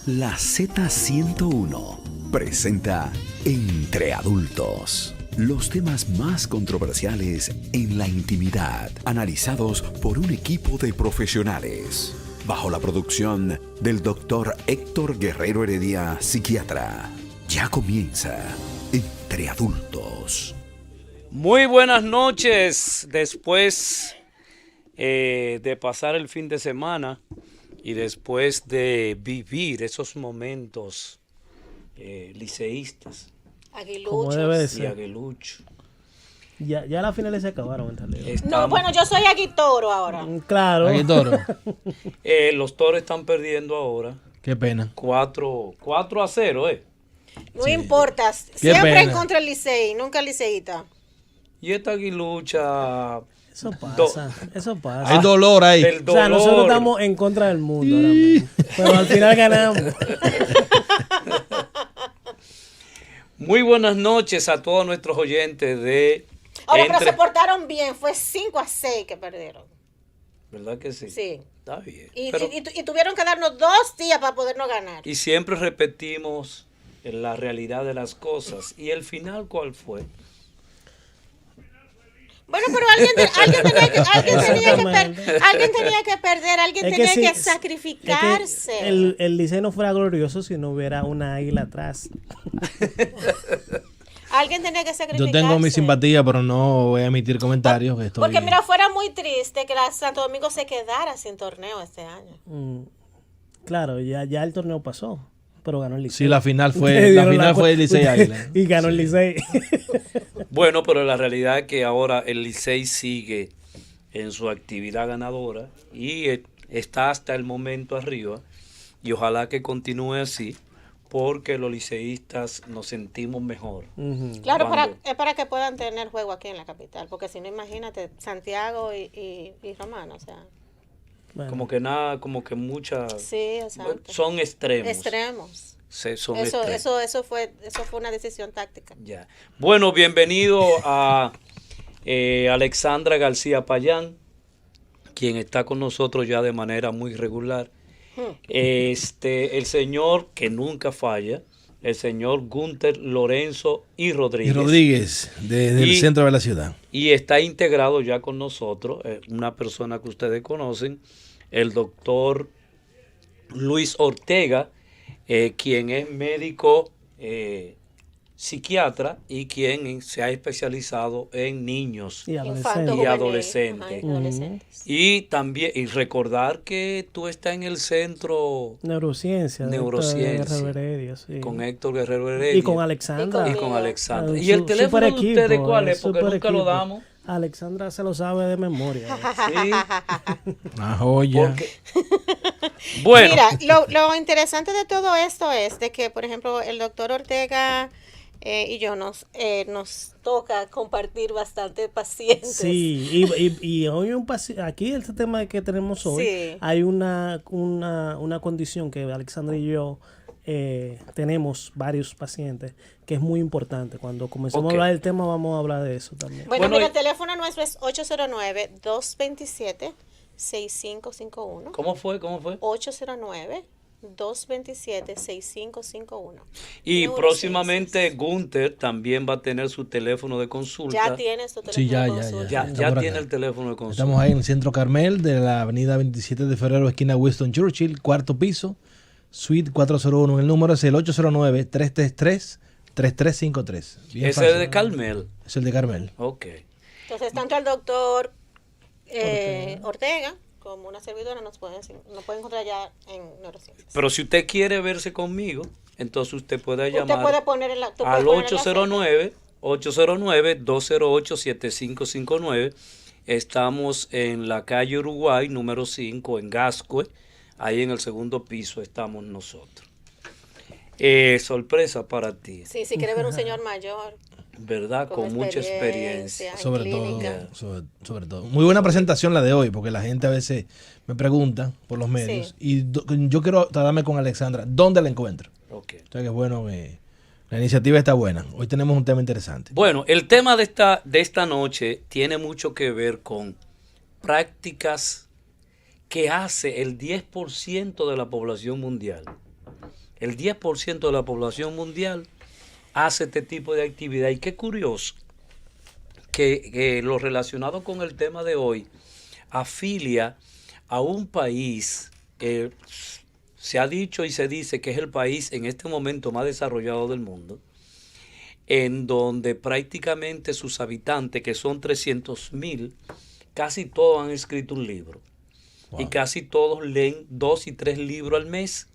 La Z101 presenta Entre Adultos. Los temas más controversiales en la intimidad, analizados por un equipo de profesionales. Bajo la producción del Dr. Héctor Guerrero Heredia, psiquiatra. Ya comienza Entre Adultos. Muy buenas noches. Después de pasar el fin de semana y después de vivir esos momentos liceístas. Como debe de ser. Y aguilucho. Ya las finales se acabaron en realidad. No, bueno, yo soy aguitoro ahora. Claro. Aguitoro. Los toros están perdiendo ahora. Qué pena. 4-0, No importa, Qué siempre pena. en contra del Licey, nunca liceíta. Y esta aguilucha. Eso pasa, eso pasa. Hay dolor ahí. Del O dolor. sea, nosotros estamos en contra del mundo ahora mismo, pero al final ganamos. Muy buenas noches a todos nuestros oyentes de Ahora, pero se portaron bien, fue 5-6 que perdieron. ¿Verdad que sí? Sí. Está bien. Y, Pero- y tuvieron que darnos 2 días para podernos ganar. y siempre repetimos la realidad de las cosas. ¿Y el final cuál fue? Bueno, pero alguien tenía que perder, alguien Es tenía sí, que es sacrificarse. que el Licey no fuera glorioso si no hubiera una águila atrás. Alguien tenía que sacrificarse. Yo tengo mi simpatía, pero no voy a emitir comentarios. Porque mira, fuera muy triste que la Santo Domingo se quedara sin torneo este año. Claro, ya el torneo pasó, pero ganó el Licey. Sí, la final Ustedes fue dieron el Licey Águila. Y ganó el Licey. Bueno, pero la realidad es que ahora el Licey sigue en su actividad ganadora y está hasta el momento arriba. Y ojalá que continúe así, porque los liceístas nos sentimos mejor. Claro, Cuando- es para que puedan tener juego aquí en la capital, porque si no, imagínate, Santiago y Romana, o sea, Bueno, Como que nada, como que muchas... sí, exacto. Son extremos. Extremos. Son Eso, extremos. eso fue una decisión táctica. Ya. Bueno, bienvenido a Alexandra García Payán, quien está con nosotros ya de manera muy regular. El señor que nunca falla, el señor Gunter Lorenzo y Y Rodríguez. Rodríguez, desde el Y- centro de la ciudad. Y está integrado ya con nosotros, una persona que ustedes conocen, el doctor Luis Ortega, quien es médico psiquiatra y quien se ha especializado en niños y Infanto, adolescente. Y juvenil, adolescente. ajá, adolescentes. y también y recordar que tú estás en el centro Neurociencia. Neurociencia. Guerrero Heredia, sí. con Héctor Guerrero Heredia Y con Alexandra. y con Alexandra. Un ¿Y el teléfono de super ustedes equipo, cuál es? Porque super nunca lo equipo. damos. Alexandra se lo sabe de memoria. Sí, Una joya. porque... Bueno, Mira, lo interesante de todo esto es de que, por ejemplo, el doctor Ortega y yo nos toca compartir bastante pacientes. Sí, y hoy aquí el tema que tenemos hoy, Sí. hay una condición que Alexandra y yo tenemos varios pacientes, que es muy importante. Cuando comencemos Ok. a hablar del tema, vamos a hablar de eso también. Bueno, Bueno, mira, y- el teléfono nuestro es 809-227-6551. ¿cómo fue? 809-227-6551. Y Neurociencias. próximamente Gunther también va a tener su teléfono de consulta. Ya tienes tu teléfono Sí, ya, de ya, consulta. Ya, Está ya por tiene acá. el teléfono de consulta. Estamos ahí en el centro Carmel de la avenida 27 de febrero, esquina Winston Churchill, cuarto piso, suite 401. El número es el 809-333-3353. Bien Ese fácil. es de Carmel. Es el de Carmel. Ok. Entonces, tanto el doctor Ortega como una servidora nos pueden encontrar ya en neurociencias. Pero si usted quiere verse conmigo, entonces usted puede Usted llamar puede poner en la, tú puedes al poner en la 809-208-7559. Estamos en la calle Uruguay, número 5, en Gascue. Ahí en el segundo piso estamos nosotros. Sorpresa para ti, Sí, si quiere ver un señor mayor. ¿verdad? Con mucha experiencia. en Sobre clínica. todo, sobre todo. Muy buena presentación la de hoy, porque la gente a veces me pregunta por los medios. Sí. Y yo quiero tratarme con Alexandra. ¿Dónde la encuentro? Ok. O sea que es bueno, la iniciativa está buena. Hoy tenemos un tema interesante. Bueno, el tema de esta noche tiene mucho que ver con prácticas que hace el 10% de la población mundial. El 10% de la población mundial hace este tipo de actividad. Y qué curioso que lo relacionado con el tema de hoy afilia a un país, se ha dicho y se dice que es el país en este momento más desarrollado del mundo, en donde prácticamente sus habitantes, que son 300.000, casi todos han escrito un libro. Wow. Y casi todos leen 2 y 3 libros al mes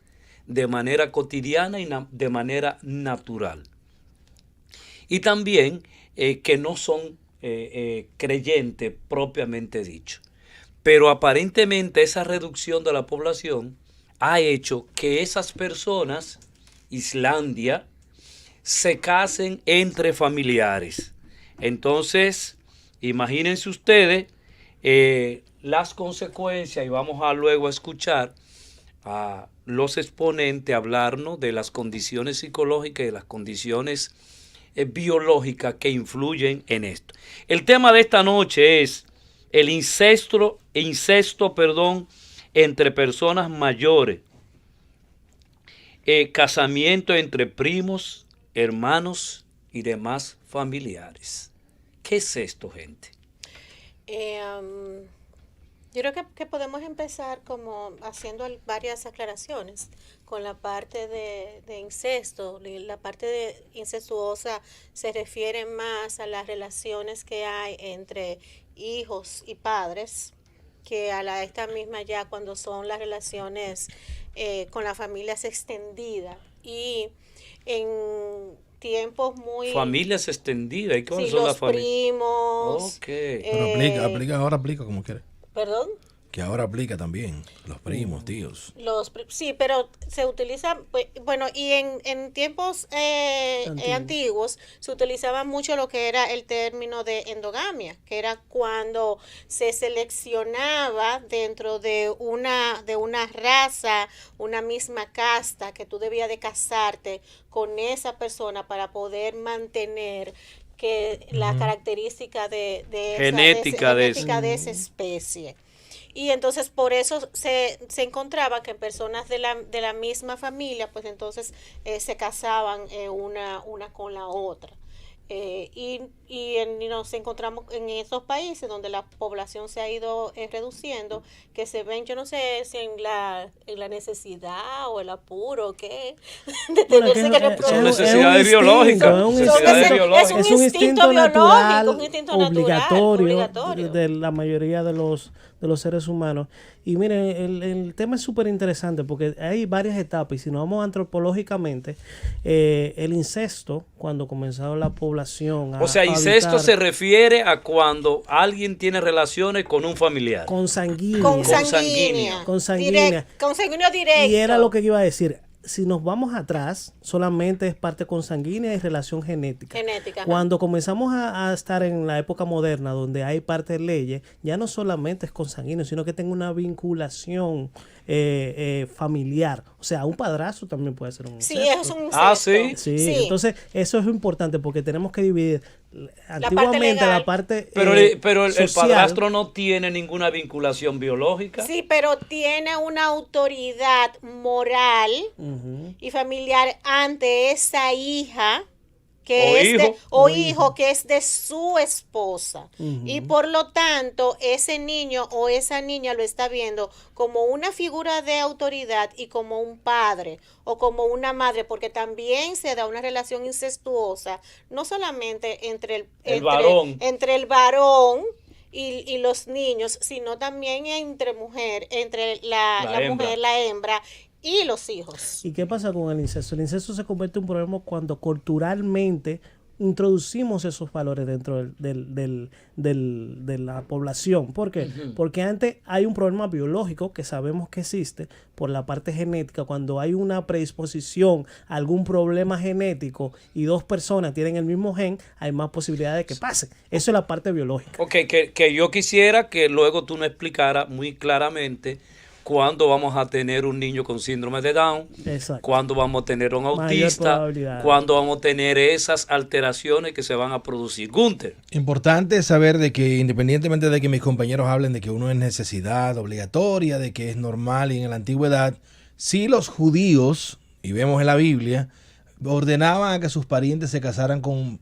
de manera cotidiana y de manera natural. Y también que no son creyentes propiamente dicho. Pero aparentemente esa reducción de la población ha hecho que esas personas, Islandia, se casen entre familiares. Entonces, imagínense ustedes las consecuencias, y vamos a luego escuchar a los exponentes hablarnos de las condiciones psicológicas y de las condiciones biológicas que influyen en esto. El tema de esta noche es el incesto, entre personas mayores, casamiento entre primos, hermanos y demás familiares. ¿Qué es esto, gente? Yo creo que podemos empezar como haciendo varias aclaraciones con la parte de incesto. La parte de incestuosa se refiere más a las relaciones que hay entre hijos y padres, que a esta misma ya cuando son las relaciones con las familias extendidas. Y en tiempos muy... Familias extendidas. ¿Y cuáles sí, son los las familias? primos. Okay. Pero ahora aplica como quiere. ¿Perdón? Que ahora aplica también, los primos, tíos. Sí, pero se utiliza, bueno, y en tiempos antiguos se utilizaba mucho lo que era el término de endogamia, que era cuando se seleccionaba dentro de una raza, una misma casta, que tú debías de casarte con esa persona para poder mantener que la característica genética de esa especie. Y entonces por eso se encontraba que personas de la misma familia, pues entonces se casaban una con la otra. Y nos encontramos en esos países donde la población se ha ido reduciendo, que se ven, yo no sé si en la necesidad o el apuro o qué, de tenerse que reproducir. Son necesidades biológicas. Es un instinto biológico, un instinto obligatorio de la mayoría de los seres humanos. Y miren, el tema es súper interesante porque hay varias etapas. Y si nos vamos antropológicamente, el incesto, cuando comenzó la población o sea, incesto se refiere a cuando alguien tiene relaciones con un familiar. Consanguíneo. Consanguíneo directo. Y era lo que iba a decir. Si nos vamos atrás, solamente es parte consanguínea y relación genética. Cuando comenzamos a estar en la época moderna, donde hay parte de leyes, ya no solamente es consanguíneo, sino que tenga una vinculación familiar. O sea, un padrastro también puede ser un incesto. Sí, es un incesto. Sí. Entonces, eso es importante porque tenemos que dividir antiguamente la parte pero el padrastro no tiene ninguna vinculación biológica. Sí, pero tiene una autoridad moral y familiar ante esa hija hijo que es de su esposa. Y por lo tanto, ese niño o esa niña lo está viendo como una figura de autoridad y como un padre o como una madre, porque también se da una relación incestuosa, no solamente entre el varón y los niños, sino también entre la mujer, la hembra, y los hijos. ¿Y qué pasa con el incesto? El incesto se convierte en un problema cuando culturalmente introducimos esos valores dentro de la población. ¿Por qué? Porque antes hay un problema biológico que sabemos que existe por la parte genética. Cuando hay una predisposición a algún problema genético y 2 personas tienen el mismo gen, hay más posibilidad de que pase. Eso es la parte biológica. Ok, que yo quisiera que luego tú nos explicaras muy claramente cuándo vamos a tener un niño con síndrome de Down, cuándo vamos a tener un autista, cuándo vamos a tener esas alteraciones que se van a producir. Gunther. Importante saber de que independientemente de que mis compañeros hablen de que uno es necesidad obligatoria, de que es normal y en la antigüedad, sí los judíos y vemos en la Biblia, ordenaban a que sus parientes se casaran con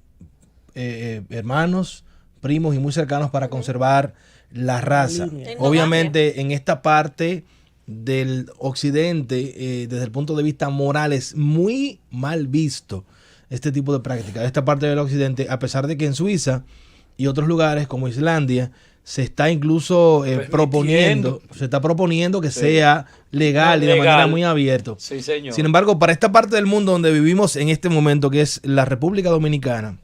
hermanos, primos y muy cercanos para conservar la raza. Obviamente en esta parte del occidente, desde el punto de vista moral, es muy mal visto este tipo de práctica. Esta parte del occidente, a pesar de que en Suiza y otros lugares como Islandia se está incluso proponiendo que sea legal y de manera muy abierta. Sí, señor. Sin embargo, para esta parte del mundo donde vivimos en este momento, que es la República Dominicana,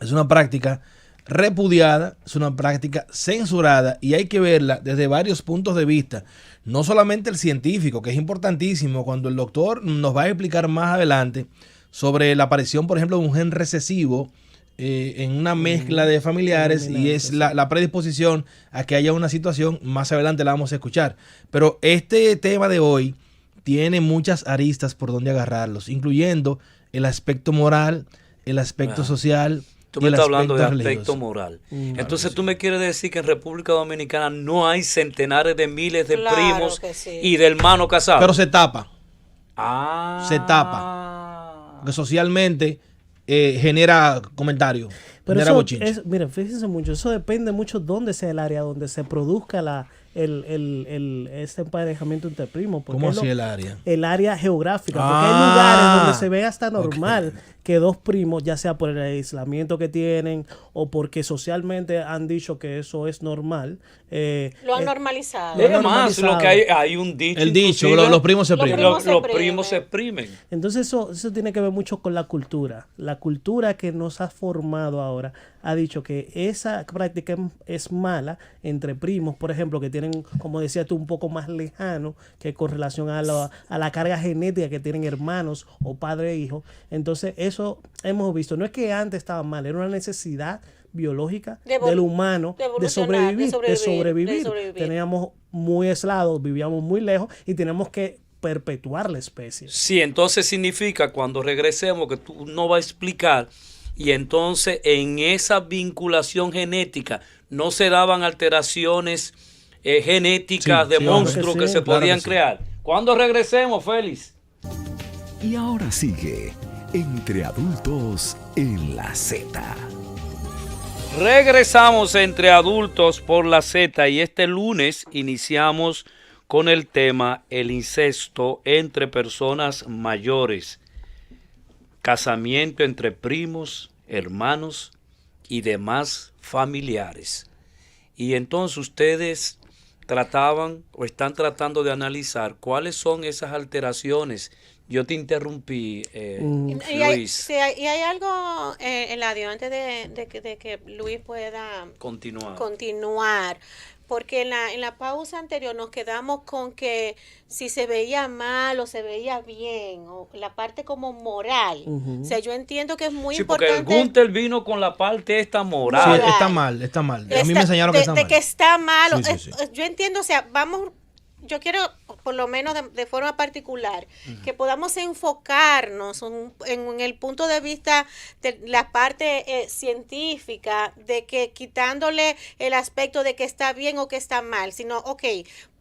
es una práctica repudiada, es una práctica censurada y hay que verla desde varios puntos de vista. No solamente el científico, que es importantísimo, cuando el doctor nos va a explicar más adelante sobre la aparición, por ejemplo, de un gen recesivo en una mezcla de familiares y es la predisposición a que haya una situación, más adelante la vamos a escuchar. Pero este tema de hoy tiene muchas aristas por donde agarrarlos, incluyendo el aspecto moral, el aspecto social. Tú me estás hablando de aspecto moral. Entonces tú me quieres decir que en República Dominicana no hay centenares de miles de primos y de hermanos casados. Pero se tapa. Se tapa. Porque socialmente genera comentarios. Pero eso mira, fíjense mucho, eso depende mucho dónde sea el área donde se produzca este emparejamiento entre primos. ¿Cómo así el área? El área geográfica, porque hay lugares donde se ve hasta normal que dos primos, ya sea por el aislamiento que tienen o porque socialmente han dicho que eso es normal. Lo han normalizado. Además, lo que hay un dicho. El dicho, los primos se exprimen. Los primos se exprimen. Entonces eso tiene que ver mucho con la cultura. La cultura que nos ha formado ahora ha dicho que esa práctica es mala entre primos, por ejemplo, que tienen, como decías tú, un poco más lejano que con relación a la carga genética que tienen hermanos o padre e hijo. Entonces eso hemos visto. No es que antes estaba mal, era una necesidad biológica del humano de sobrevivir. Teníamos muy aislados, vivíamos muy lejos y tenemos que perpetuar la especie. Sí, entonces significa cuando regresemos que tú no vas a explicar. Y entonces en esa vinculación genética no se daban alteraciones genéticas de monstruos que se podían crear. ¿Cuándo regresemos, Félix? Y ahora sigue Entre Adultos en la Z. Regresamos Entre Adultos por la Z y este lunes iniciamos con el tema el incesto entre personas mayores. Casamiento entre primos, hermanos y demás familiares. Y entonces ustedes trataban o están tratando de analizar cuáles son esas alteraciones. Yo te interrumpí, Luis. Y hay algo, Eladio, antes de que Luis pueda continuar. Porque en la pausa anterior nos quedamos con que si se veía mal o se veía bien, o la parte como moral. O sea, yo entiendo que es muy importante. Porque el Gunther vino con la parte esta moral. Sí, está mal. A mí me enseñaron que está mal. De que está mal. Sí. Yo entiendo, o sea, yo quiero, por lo menos de forma particular, que podamos enfocarnos en el punto de vista de la parte científica, de que quitándole el aspecto de que está bien o que está mal, sino,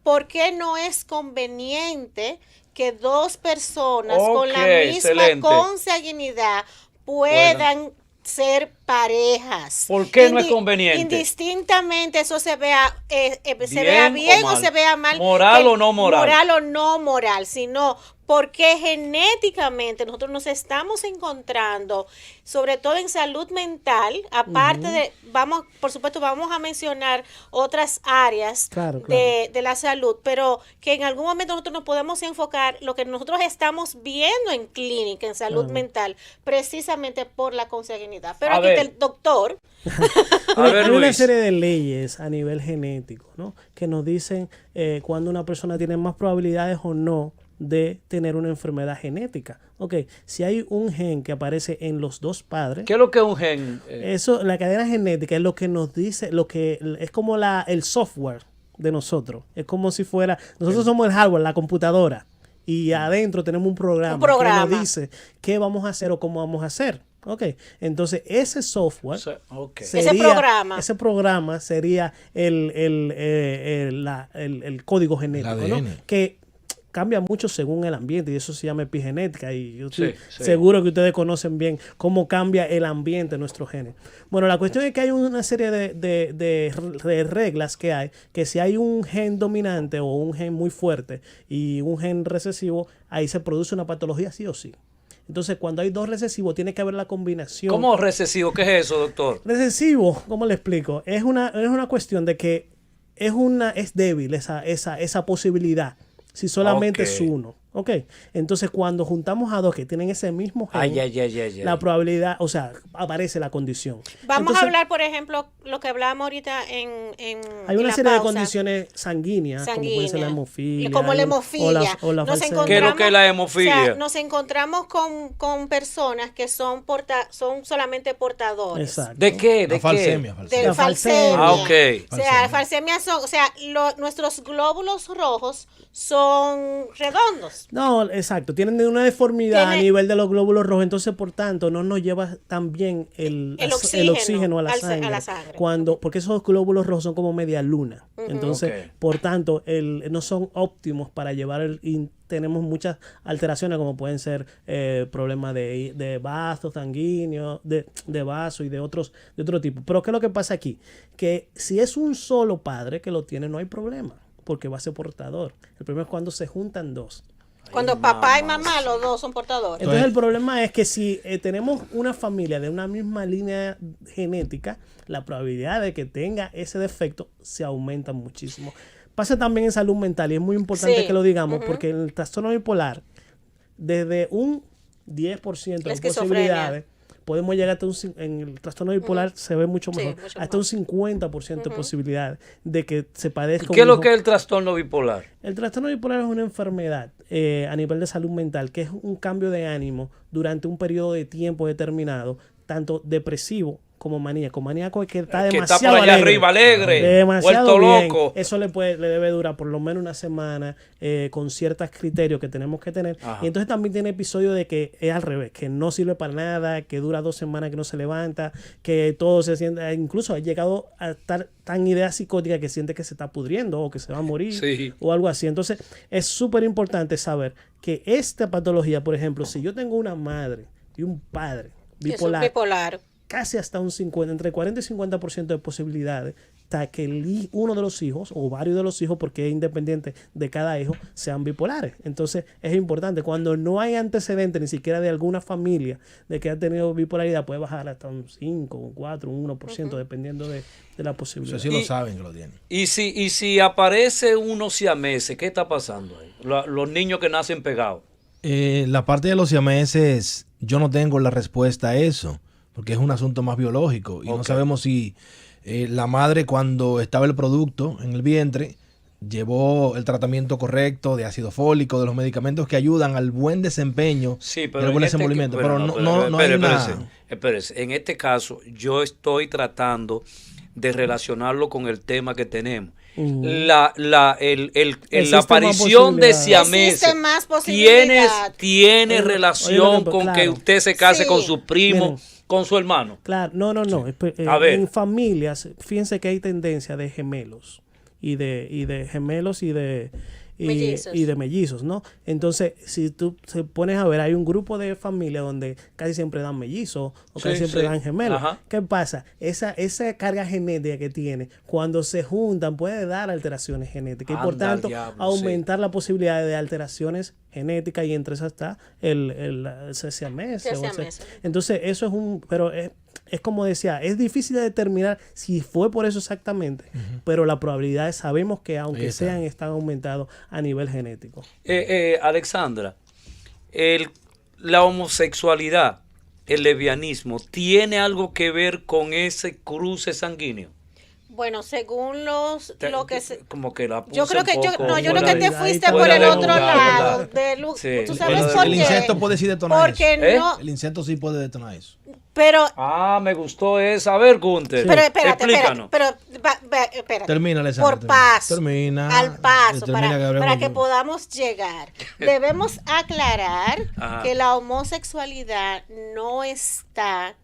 ¿por qué no es conveniente que dos personas con la misma consanguinidad puedan ser parejas? ¿Por qué no es conveniente? Indistintamente eso se vea bien o se vea mal. Moral o no moral. Moral o no moral, sino porque genéticamente nosotros nos estamos encontrando, sobre todo en salud mental, aparte de, por supuesto, vamos a mencionar otras áreas de la salud, pero que en algún momento nosotros nos podemos enfocar lo que nosotros estamos viendo en clínica, en salud mental, precisamente por la consanguinidad. Pero aquí está el doctor. Hay una serie de leyes a nivel genético, ¿no?, que nos dicen cuando una persona tiene más probabilidades o no de tener una enfermedad genética. Si hay un gen que aparece en los dos padres. ¿Qué es lo que es un gen? Eso, la cadena genética es lo que nos dice, es como el software de nosotros. Es como si fuera, nosotros somos el hardware, la computadora, y adentro tenemos un programa que nos dice qué vamos a hacer o cómo vamos a hacer. Entonces ese software sería, ese programa sería el código genético, ¿no?, que cambia mucho según el ambiente y eso se llama epigenética y yo estoy Sí. seguro que ustedes conocen bien cómo cambia el ambiente en nuestros genes. Bueno, la cuestión es que hay una serie de reglas que hay, que si hay un gen dominante o un gen muy fuerte y un gen recesivo, ahí se produce una patología sí o sí. Entonces, cuando hay dos recesivos, tiene que haber la combinación. ¿Cómo recesivo? ¿Qué es eso, doctor? Recesivo, ¿cómo le explico? Es una cuestión de que es débil esa posibilidad si solamente es uno. ¿Ok? Entonces, cuando juntamos a dos que tienen ese mismo gen, la probabilidad, o sea, aparece la condición. Vamos Entonces, a hablar, por ejemplo, lo que hablábamos ahorita hay una la serie de pausa. condiciones sanguíneas, como puede ser la hemofilia. Como la hemofilia. O la Nos falsemia. ¿Qué es lo que es la hemofilia? O sea, nos encontramos con personas que son solamente portadores. Exacto. ¿De qué? ¿De La falsemia. Del La falsemia. falsemia. Ah, ok. O sea, falsemia son, o sea, nuestros glóbulos rojos son redondos. No, exacto. Tienen una deformidad a nivel de los glóbulos rojos, entonces por tanto no nos lleva tan bien el oxígeno a la sangre. Porque esos glóbulos rojos son como media luna. Entonces, por tanto, no son óptimos para llevar y tenemos muchas alteraciones como pueden ser problemas de vasos sanguíneos, de vaso y de otro tipo. Pero ¿qué es lo que pasa aquí? Que si es un solo padre que lo tiene, no hay problema, porque va a ser portador. El problema es cuando se juntan dos. Cuando papá y mamá, los dos son portadores. Entonces el problema es que si tenemos una familia de una misma línea genética, la probabilidad de que tenga ese defecto se aumenta muchísimo. Pasa también en salud mental y es muy importante que lo digamos porque en el trastorno bipolar, desde un 10% de posibilidades, podemos llegar hasta en el trastorno bipolar se ve mucho mejor, hasta un 50% de posibilidades de que se padezca. ¿Qué es lo que es el trastorno bipolar? El trastorno bipolar es una enfermedad a nivel de salud mental que es un cambio de ánimo durante un periodo de tiempo determinado, tanto depresivo como maníaco. Maníaco es que está demasiado está por allá arriba, alegre, demasiado vuelto bien. loco. Eso le debe durar por lo menos una semana con ciertos criterios que tenemos que tener. Ajá. Y entonces también tiene episodios de que es al revés, que no sirve para nada, que dura 2 semanas que no se levanta, que todo se siente, incluso ha llegado a estar tan idea psicótica que siente que se está pudriendo o que se va a morir o algo así. Entonces es súper importante saber que esta patología, por ejemplo, si yo tengo una madre y un padre bipolar, casi hasta entre 40 y 50% de posibilidades hasta que uno de los hijos o varios de los hijos, porque es independiente de cada hijo, sean bipolares. Entonces es importante, cuando no hay antecedentes ni siquiera de alguna familia de que ha tenido bipolaridad, puede bajar hasta un 5, un 4, un 1%, dependiendo de la posibilidad. Eso sí lo saben que lo tienen. Y si aparece unos siameses, ¿qué está pasando ahí? Los niños que nacen pegados. La parte de los siameses, yo no tengo la respuesta a eso, porque es un asunto más biológico y no sabemos si la madre, cuando estaba el producto en el vientre, llevó el tratamiento correcto de ácido fólico, de los medicamentos que ayudan al buen desempeño, al buen desenvolvimiento. Pero no hay una... Espérese. En este caso, yo estoy tratando de relacionarlo con el tema que tenemos. La aparición de siameses tiene relación con que usted se case con su primo, con su hermano. Claro, no. A ver. En familias, fíjense que hay tendencia de gemelos y de gemelos y de mellizos, ¿no? Entonces, si tú se pones a ver, hay un grupo de familias donde casi siempre dan mellizos o casi siempre dan gemelos. Ajá. ¿Qué pasa? Esa carga genética que tiene, cuando se juntan, puede dar alteraciones genéticas y por tanto aumentar la posibilidad de alteraciones genéticas, y entre esas está el siamese. Entonces, eso es pero es como decía, es difícil de determinar si fue por eso exactamente, pero la probabilidad sabemos que aunque están aumentados a nivel genético. Alexandra, la homosexualidad, el lesbianismo, ¿tiene algo que ver con ese cruce sanguíneo? Bueno, según lo que se... Como que la yo creo que te fuiste por el otro lado. ¿Tú sabes por qué? El insecto puede sí detonar porque eso. El insecto sí puede detonar eso. Pero... me gustó esa. A ver, Gunther, explícanos. Espérate. Termina, Alessandra. Por paso. Al paso, para que podamos llegar. Debemos aclarar que la homosexualidad no está...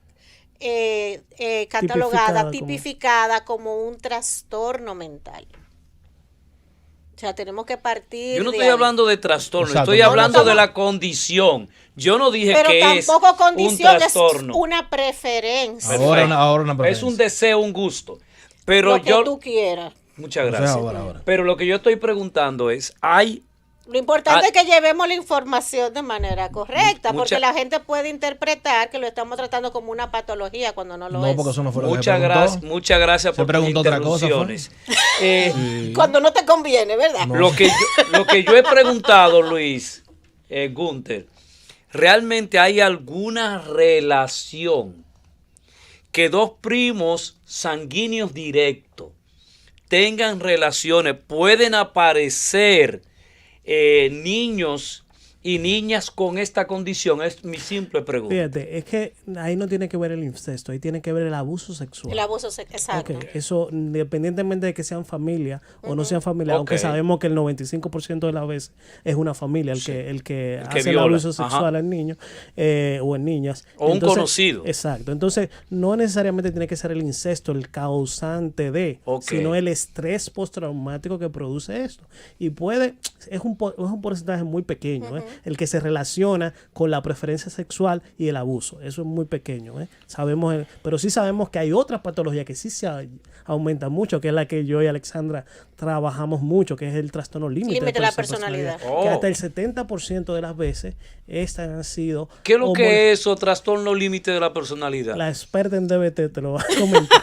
catalogada, tipificada como un trastorno mental. O sea, tenemos que partir Yo no de estoy ahí. hablando de trastorno, Exacto. estoy hablando No, de la condición. Yo no dije Pero que es tampoco un condición, es trastorno. una preferencia. Ahora una Es preferencia. un deseo, un gusto. Pero Lo que yo... tú quieras. Muchas O sea, gracias. ahora. Pero lo que yo estoy preguntando es, Lo importante es que llevemos la información de manera correcta, Mucha- porque la gente puede interpretar que lo estamos tratando como una patología cuando no lo No, es. porque eso no fue lo que se muchas preguntó. gracias, muchas gracias Se por tus preguntó otra cosa, ¿fue? interrupciones. Eh, Cuando no te conviene, ¿verdad? No. Lo que yo he preguntado, Luis, Gunther, ¿realmente hay alguna relación que dos primos sanguíneos directos tengan relaciones? Pueden aparecer niños y niñas con esta condición. Es mi simple pregunta. Fíjate, es que ahí no tiene que ver el incesto, ahí tiene que ver el abuso sexual. El abuso exacto. Ok, eso independientemente de que sean familia o no sean familia, Ok. aunque sabemos que el 95% de las veces es una familia el que El que hace el viola. abuso sexual Ajá. al niño o en niñas. O un conocido. Exacto. Entonces, no necesariamente tiene que ser el incesto el causante de, Ok. sino el estrés postraumático que produce esto. Y es un porcentaje muy pequeño, el que se relaciona con la preferencia sexual y el abuso. Eso es muy pequeño, sabemos, pero sí sabemos que hay otras patologías que sí aumentan mucho, que es la que yo y Alexandra trabajamos mucho, que es el trastorno límite Límite de la personalidad. Oh. Que hasta el 70% de las veces estas han sido... ¿Qué es lo que es eso, trastorno límite de la personalidad? La experta en DBT te lo va a comentar.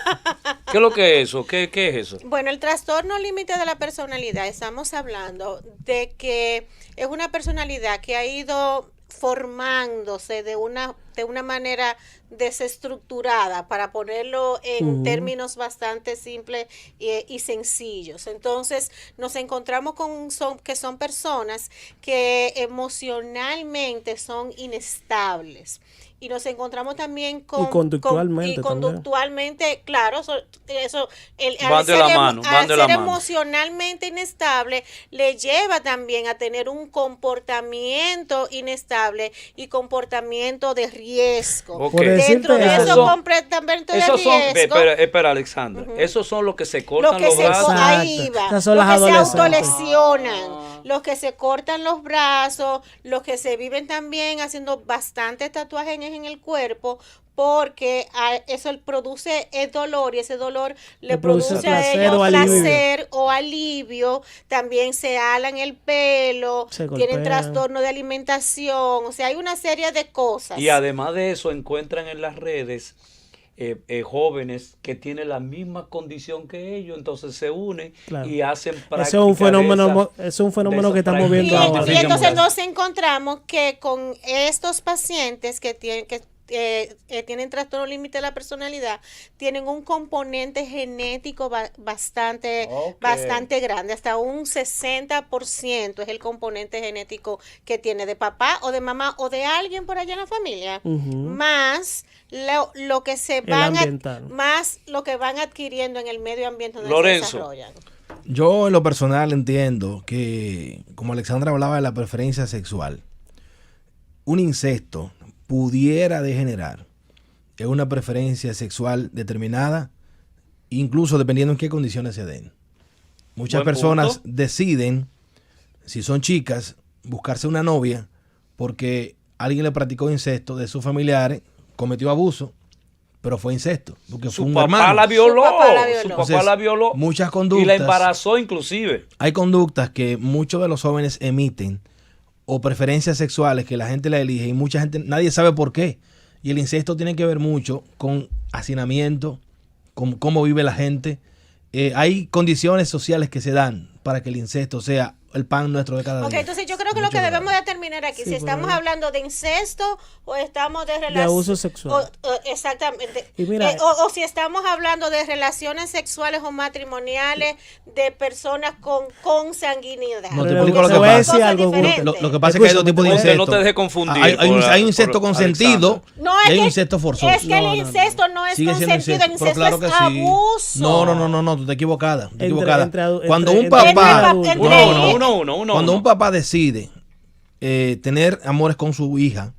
¿Qué es lo que es eso? ¿Qué es eso? Bueno, el trastorno límite de la personalidad, estamos hablando de que es una personalidad que ha ido formándose de una manera desestructurada, para ponerlo en términos bastante simples y sencillos. Entonces, nos encontramos que son personas que emocionalmente son inestables. Y nos encontramos también con... Y conductualmente y conductualmente, claro, eso Van de la mano, van de la ser mano. emocionalmente inestable le lleva también a tener un comportamiento inestable y comportamiento de riesgo. Ok. Por Dentro de decirte esos algo. comportamientos de Esos son, riesgo, espera, Alexandra. Esos son los que se los cortan que los se brazos. ahí Exacto. va, Esas son los las que se adolescentes. autolesionan, los que se cortan los brazos, los que se viven también haciendo bastantes tatuajes en el cuerpo, porque eso produce el dolor, y ese dolor le produce a placer ellos o alivio. placer o alivio. También se alan el pelo, Se tienen golpean. trastorno de alimentación, o sea, hay una serie de cosas. Y además de eso, encuentran en las redes jóvenes que tienen la misma condición que ellos, entonces se unen Claro. y hacen prácticas. Ese es un fenómeno, de es un fenómeno de que esas estamos Y, viendo prácticas. ahora. y entonces nos encontramos que con estos pacientes que tienen trastorno límite de la personalidad, tienen un componente genético bastante grande, hasta un 60% es el componente genético que tiene de papá o de mamá o de alguien por allá en la familia, más lo que se van ambiental. más lo que van adquiriendo en el medio ambiente donde Lorenzo. se desarrollan. Yo en lo personal entiendo que, como Alexandra hablaba de la preferencia sexual, un incesto pudiera degenerar en una preferencia sexual determinada, incluso dependiendo en qué condiciones se den. Muchas Buen personas punto. deciden, si son chicas, buscarse una novia porque alguien le practicó incesto de sus familiares, cometió abuso, pero fue incesto, porque fue Su un papá hermano. la violó. Su papá la violó. Su papá Entonces, la violó. muchas Y la conductas. embarazó inclusive. Hay conductas que muchos de los jóvenes emiten o preferencias sexuales que la gente la elige y mucha gente, nadie sabe por qué. Y el incesto tiene que ver mucho con hacinamiento, con cómo vive la gente. Hay condiciones sociales que se dan para que el incesto sea el pan nuestro de cada Ok, día. entonces yo creo que lo que debemos determinar aquí, Sí, si por estamos ahí. hablando de incesto o estamos de relación... De abuso sexual. Exactamente. Y mira, o si estamos hablando de relaciones sexuales o matrimoniales de personas con consanguinidad. No, te Pero explico lo te que voy a pasa. decir Cosas algo, diferentes. Lo que pasa es que hay dos tipos de Escúchame, incesto. no te dejes confundir Hay un por incesto consentido No, y es hay un que, incesto forzoso. es que el incesto no es Sigue siendo consentido, el incesto, incesto pero claro es que sí. abuso. No, tú estás equivocada. Estás Entre- equivocada. entre- Cuando entre- un papá, entre- Uno. cuando un papá decide tener amores con su hija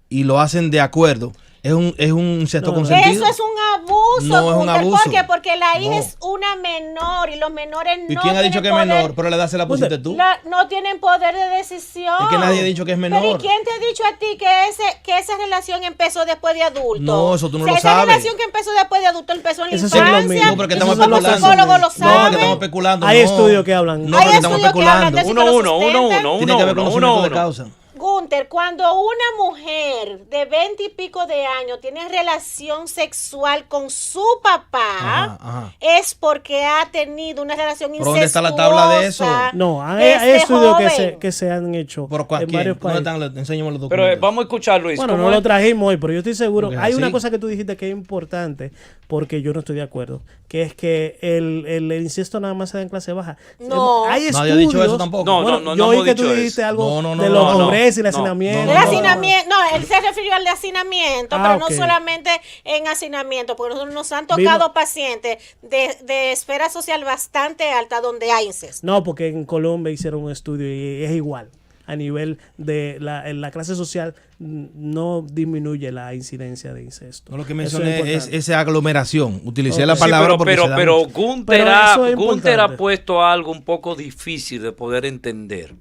y lo hacen de acuerdo, es un incesto No, no. consentido. Eso es un abuso. No es un Gunter, abuso. ¿por qué? Porque la hija No. es una menor y los menores no ¿Y quién ha dicho que es tienen menor? poder- Pero la edad se la pusiste tú. no tienen poder de decisión. Es que nadie ha dicho que es menor. Pero ¿y quién te ha dicho a ti que esa relación empezó después de adulto? No, eso tú no Si lo esa sabes. relación que empezó después de adulto empezó en la Eso sí es lo infancia. mismo. No, porque Eso estamos son los los especulando. psicólogos lo No, porque saben. estamos especulando. Hay no. estudios que hablan. No, Hay porque estamos estudios que hablan especulando. de eso. Uno, lo uno, sustentan. Tiene que haber conocimiento de uno. causa. Gunter, cuando una mujer de 20 y pico de años tiene relación sexual con su papá, Ajá. es porque ha tenido una relación ¿Pero dónde está la tabla de eso? No, hay desde estudios joven. que se han hecho ¿Por en cuál? ¿Quién? varios ¿Dónde países. están los? Enséñame los Pero documentos. vamos a escuchar, Luis. Bueno, ¿cómo no es? lo trajimos hoy, pero yo estoy seguro. Porque es Hay una así. cosa que tú dijiste que es importante, porque yo no estoy de acuerdo, que es que el incesto nada más se da en clase baja. No. Hay Nadie estudios. ha dicho eso tampoco. No, Bueno, no yo oí hemos que tú dicho dijiste eso. algo No, no, de no, los no, hombres y el no, hacinamiento. no, El no, hacinamiento, no, él se refirió al de hacinamiento, Ah, pero no ok. solamente en hacinamiento, porque nosotros nos han tocado Vimos- pacientes de esfera social bastante alta donde hay incesto. No, porque en Colombia hicieron un estudio y es igual. A nivel de en la clase social no disminuye la incidencia de incesto. No, lo que Eso mencioné es importante. esa aglomeración. Utilicé Ok. la Sí, palabra porque se da pero mucho. Gunter, Pero eso es Gunter ha importante. puesto algo un poco difícil de poder entender.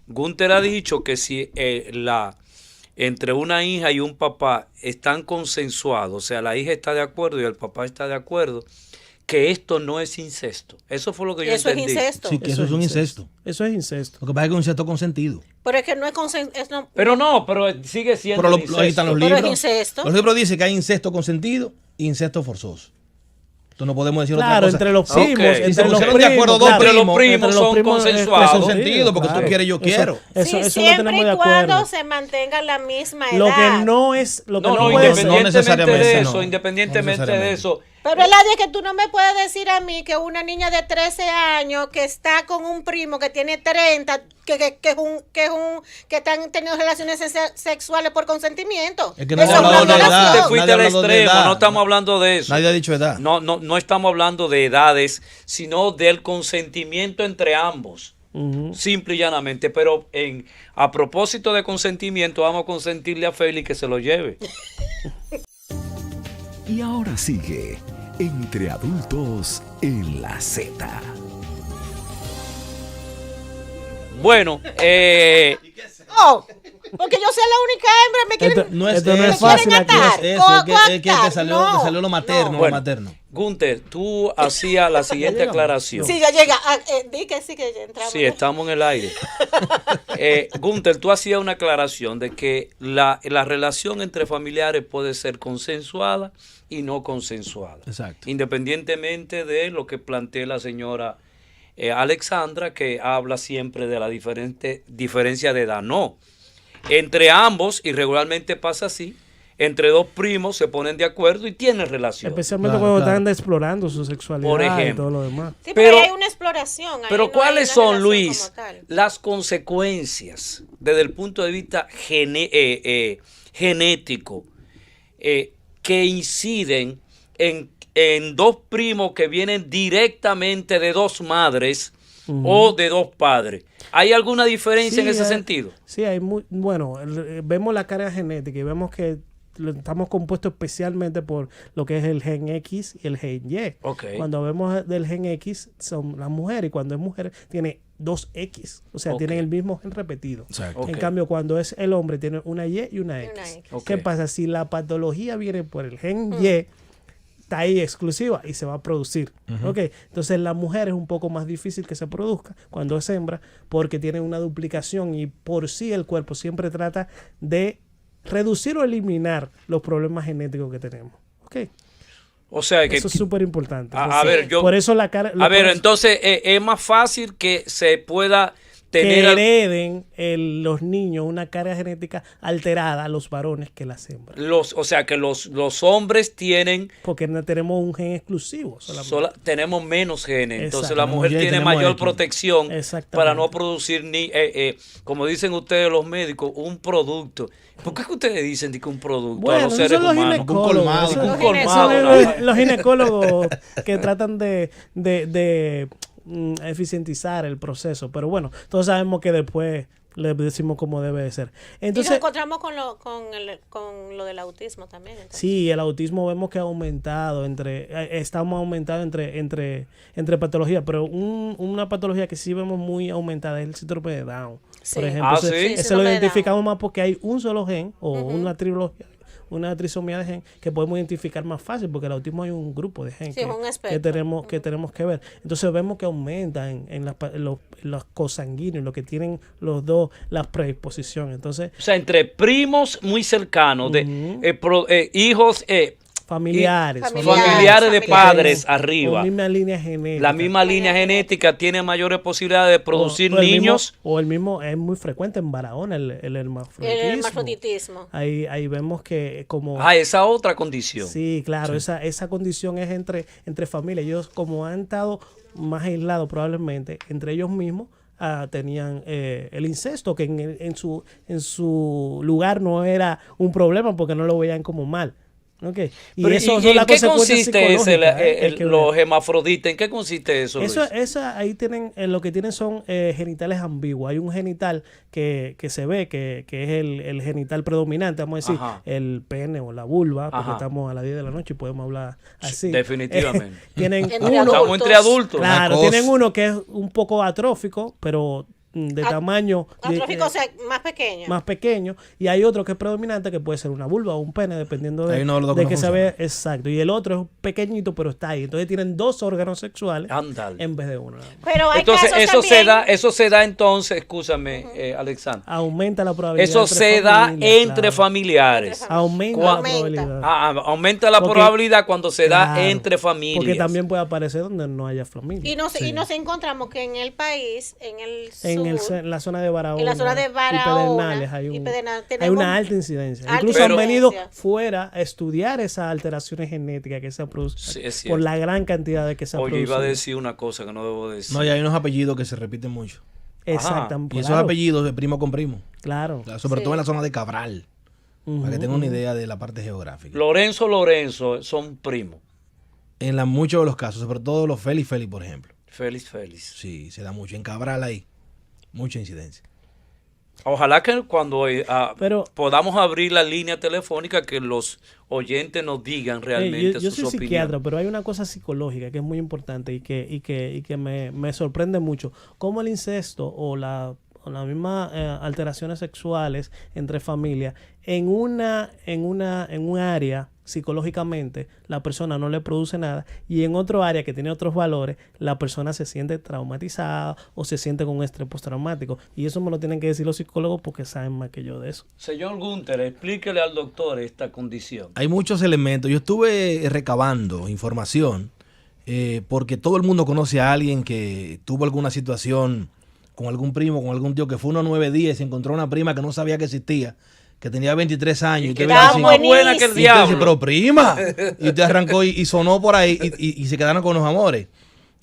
Gunter ha dicho que si entre una hija y un papá están consensuados, o sea, la hija está de acuerdo y el papá está de acuerdo, que esto no es incesto. Eso fue lo que yo Eso es entendí. incesto. Sí, que eso es un incesto. Eso es incesto. Lo que pasa es que es un incesto consentido. Pero es que no es consenso. Pero sigue siendo Pero incesto. ahí están los Pero es libros. incesto. Los libros dicen que hay incesto consentido y incesto forzoso. Entonces no podemos decir Claro, otra cosa. entre los Ok. primos, Y entre se los pusieron de acuerdo dos claro. Entre los primos, primos Entre los son primos, consensuados. Con sentido, porque tú quieres, yo quiero. Eso Sí, lo siempre tenemos de y cuando acuerdo. se mantengan la misma edad. Lo que no es, lo que No, no, no, puede independientemente No necesariamente, de no. eso, independientemente No de necesariamente. eso. Pero Eladia, que tú no me puedes decir a mí que una niña de 13 años que está con un primo que tiene 30, que están teniendo relaciones sexuales por consentimiento. Es que no Eso hemos es una hablado de no, edad. tú te violación. fuiste Nadie al ha hablado de extremo, edad. no estamos hablando de eso. Nadie ha dicho edad. No estamos hablando de edades, sino del consentimiento entre ambos. Simple y llanamente. Pero a propósito de consentimiento, vamos a consentirle a Félix que se lo lleve. Y ahora sigue Entre Adultos en la Z. Bueno, Oh, porque yo soy la única hembra, me quieren... Esto- No es Esto no es eso, fácil no aquí. es eso, es que Coactar, salió lo materno, no. lo Bueno. materno. Gunter, tú hacías la siguiente aclaración. Sí, ya llega. Di que sí, que ya entramos. Sí, estamos en el aire. Gunter, tú hacías una aclaración de que la relación entre familiares puede ser consensuada y no consensuada. Exacto. Independientemente de lo que plantea la señora Alexandra, que habla siempre de la diferencia de edad. No. Entre ambos, y regularmente pasa así, entre dos primos se ponen de acuerdo y tienen relación. Especialmente Claro, cuando claro. están explorando su sexualidad Por y ejemplo. todo lo demás. Sí, Pero- pero hay una exploración. ahí Pero no hay ¿cuáles una son, relación Luis, como tal. las consecuencias desde el punto de vista genético que inciden en dos primos que vienen directamente de dos madres o de dos padres? ¿Hay alguna diferencia en Sí, ese hay- sentido? Sí, hay bueno, vemos la carga genética y vemos que estamos compuestos especialmente por lo que es el gen X y el gen Y. Ok. Cuando vemos del gen X son las mujeres y cuando es mujer tiene dos X, o sea, Ok. tienen el mismo gen repetido. Exacto. Ok. En cambio, cuando es el hombre tiene una Y y una X. Una X. Ok. ¿Qué pasa? Si la patología viene por el gen Y, está ahí exclusiva y se va a producir. ¿Ok? Entonces la mujer es un poco más difícil que se produzca cuando es hembra porque tiene una duplicación y por sí el cuerpo siempre trata de reducir o eliminar los problemas genéticos que tenemos. ¿Ok? O sea que... Eso es súper importante. A ver, yo... Por eso la cara... A ver, por eso- entonces es más fácil que se pueda que tener... hereden los niños una carga genética alterada, los varones, que las hembras. o sea que los hombres tienen... Porque no tenemos un gen exclusivo solamente. tenemos menos genes, entonces Exacto. la mujer Tenemos Y, tiene tenemos mayor X. protección Exactamente. para no producir ni, como dicen ustedes los médicos, un producto. ¿Por qué es que ustedes dicen de que un producto a Bueno, los esos seres son los humanos? ginecólogos. Un colmado. Esos- Un esos colmado, son ¿no? los ginecólogos que tratan de eficientizar el proceso. Pero bueno, todos sabemos que después le decimos cómo debe de ser. Y Entonces, nos encontramos con lo del autismo también. Entonces. sí, el autismo vemos que ha aumentado estamos aumentando entre patologías, pero una patología que sí vemos muy aumentada es el síndrome de Down, Sí. por ejemplo. Ah, Ese- sí. ese Síndrome lo de identificamos más porque hay un solo gen o una trisomía de gen que podemos identificar más fácil, porque el autismo hay un grupo de gen Sí, es un que espectro. tenemos que ver. Entonces vemos que aumenta en los cosanguíneos, lo que tienen los dos, las predisposiciones. Entonces, O sea, entre primos muy cercanos, hijos, familiares familiares de familiares. padres con arriba. misma línea genética. La misma línea genética tiene mayores posibilidades de producir niños. El mismo es muy frecuente en varones el hermafroditismo. El hermafroditismo. Ahí vemos que como Esa otra condición. sí, claro, esa condición es entre familias. Ellos como han estado más aislados probablemente entre ellos mismos, tenían el incesto, que en su lugar no era un problema porque no lo veían como mal. Okay. Y Pero, eso ¿y son en las qué consecuencias consiste psicológicas, hay que ver. los hermafroditas? ¿En qué consiste eso, Luis? Ahí tienen, lo que tienen son genitales ambiguos. Hay un genital que se ve que es el genital predominante, vamos a decir, Ajá. el pene o la vulva, porque Ajá. estamos a las 10 de la noche y podemos hablar así. Definitivamente. Tienen Entre uno, Estamos entre adultos. claro, Una cosa. tienen uno que es un poco atrófico, pero de tamaño Atrófico, o sea, más pequeño. más pequeño, y hay otro que es predominante que puede ser una vulva o un pene dependiendo Hay uno de los dos de que que no se ve exacto, y el otro es pequeñito pero está ahí, entonces tienen dos órganos sexuales Ándale. en vez de uno. Pero hay Entonces, casos eso también, se da entonces, escúchame, Alexander. Aumenta la probabilidad Eso entre se da familias, entre claro. familiares. Aumenta Cuando- la probabilidad. Aumenta la Porque- probabilidad cuando se da Claro, entre familias. porque también puede aparecer donde no haya familia. y nos encontramos que en el país, en el En la zona de Barahona, En la zona de y Barahona Pedernales hay, y Pedernales hay tenemos una alta incidencia. alta Incluso han incidencia. venido fuera a estudiar esas alteraciones genéticas que se han producido Sí, es cierto. por la gran cantidad de que se han Oye, producido. iba a decir una cosa que no debo decir. No, y hay unos apellidos que se repiten mucho. Exactamente. Y esos claro, apellidos de primo con primo. Claro. Sobre Sí. todo en la zona de Cabral. Para que tengan una idea de la parte geográfica. Lorenzo son primos. En muchos de los casos, sobre todo los Félix, por ejemplo. Félix. Sí, se da mucho. En Cabral hay mucha incidencia. Ojalá que cuando Pero- podamos abrir la línea telefónica, que los oyentes nos digan realmente yo sus soy psiquiatra, opiniones. pero hay una cosa psicológica que es muy importante y que me sorprende mucho. Cómo el incesto o las mismas alteraciones sexuales entre familias en un área psicológicamente la persona no le produce nada, y en otro área que tiene otros valores la persona se siente traumatizada o se siente con un estrés postraumático, y eso me lo tienen que decir los psicólogos porque saben más que yo de eso. Señor Gunter, explíquele al doctor esta condición. Hay muchos elementos. Yo estuve recabando información porque todo el mundo conoce a alguien que tuvo alguna situación con algún primo, con algún tío, que fue unos 9 días y se encontró una prima que no sabía que existía, que tenía 23 años. Y usted que ve estaba así, más buena que el y usted dice, diablo. pero prima. Y usted arrancó y sonó por ahí y se quedaron con los amores.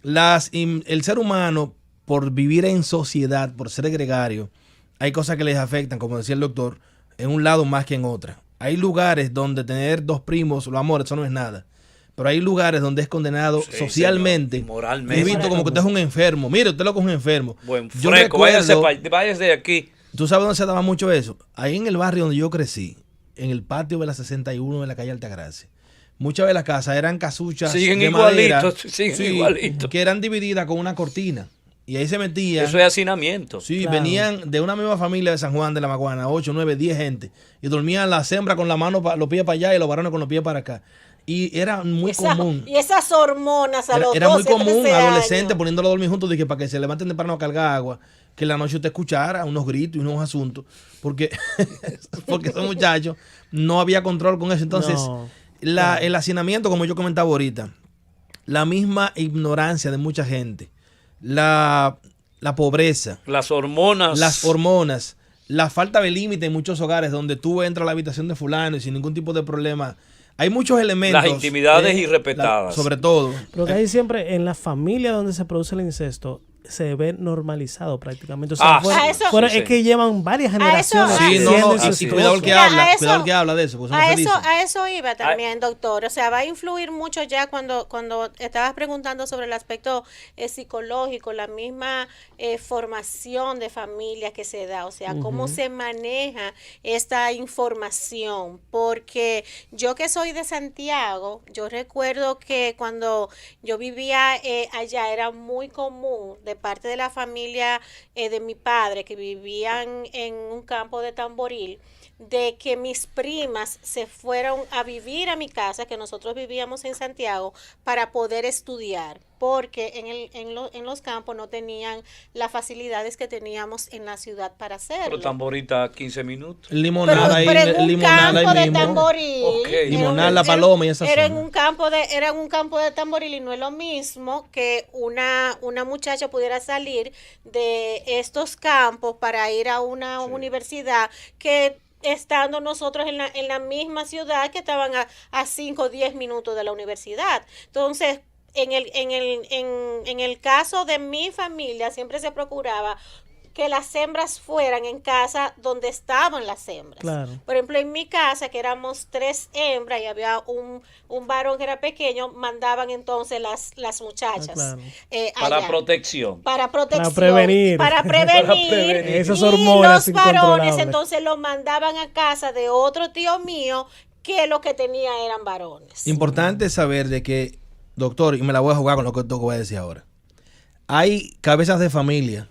El ser humano, por vivir en sociedad, por ser gregario, hay cosas que les afectan, como decía el doctor, en un lado más que en otra. Hay lugares donde tener dos primos, los amores, eso no es nada. Pero hay lugares donde es condenado Sí, socialmente. señor, moralmente. Es visto como que usted es un enfermo. Mire, usted lo que es un enfermo. Buen Yo fresco, recuerdo, váyase de aquí. ¿tú sabes dónde se daba mucho eso? Ahí en el barrio donde yo crecí, en el patio de la 61 de la calle Altagracia. Muchas de las casas eran casuchas Siguen de igualitos, madera, siguen igualitos. que eran divididas con una cortina. Y ahí se metían. Eso es hacinamiento. Sí, Claro. venían de una misma familia de San Juan de la Maguana, 8, 9, 10 gente. Y dormían las hembras con la mano, los pies para allá y los varones con los pies para acá. Y era muy común. Y esas hormonas a los Era muy 12, común 13 adolescentes años. poniéndolo a dormir juntos, dije, para que se levanten temprano a cargar agua, que en la noche usted escuchara unos gritos y unos asuntos, porque esos muchachos no había control con eso. Entonces, No. el hacinamiento, como yo comentaba ahorita, la misma ignorancia de mucha gente, la pobreza, Las hormonas. las hormonas, la falta de límite en muchos hogares donde tú entras a la habitación de fulano y sin ningún tipo de problema. Hay muchos elementos. Las intimidades irrespetadas. sobre todo. Pero que ahí siempre, en la familia donde se produce el incesto, se ve normalizado prácticamente. O sea, sí. es que llevan varias generaciones. Sí, haciendo y esas cuidado el cosas. que habla, cuidado el que habla de eso. Pues A no se dice. eso iba también, doctor. O sea, va a influir mucho ya cuando estabas preguntando sobre el aspecto psicológico, la misma formación de familia que se da, o sea, cómo se maneja esta información. Porque yo que soy de Santiago, yo recuerdo que cuando yo vivía allá era muy común de parte de la familia de mi padre que vivían en un campo de Tamboril, de que mis primas se fueron a vivir a mi casa, que nosotros vivíamos en Santiago, para poder estudiar, porque en los campos no tenían las facilidades que teníamos en la ciudad para hacerlo. Pero Tamborita 15 minutos. Limonada ahí, pero en un limonada campo ahí de mismo. Tamboril, Okay. Limonada, La Paloma y esa era zona. en un campo de Tamboril, y no es lo mismo que una muchacha pudiera salir de estos campos para ir a una universidad que estando nosotros en la misma ciudad, que estaban a 5 o 10 minutos de la universidad. Entonces, en el caso de mi familia, siempre se procuraba que las hembras fueran en casa donde estaban las hembras. Claro. Por ejemplo, en mi casa, que éramos 3 hembras y había un varón que era pequeño, mandaban entonces las muchachas. Claro. Para allá. protección. Para protección. prevenir. Para prevenir. Para prevenir. Esas y hormonas los varones incontrolables. entonces los mandaban a casa de otro tío mío que lo que tenía eran varones. Importante saber de que, doctor, y me la voy a jugar con lo que voy a decir ahora. Hay cabezas de familia,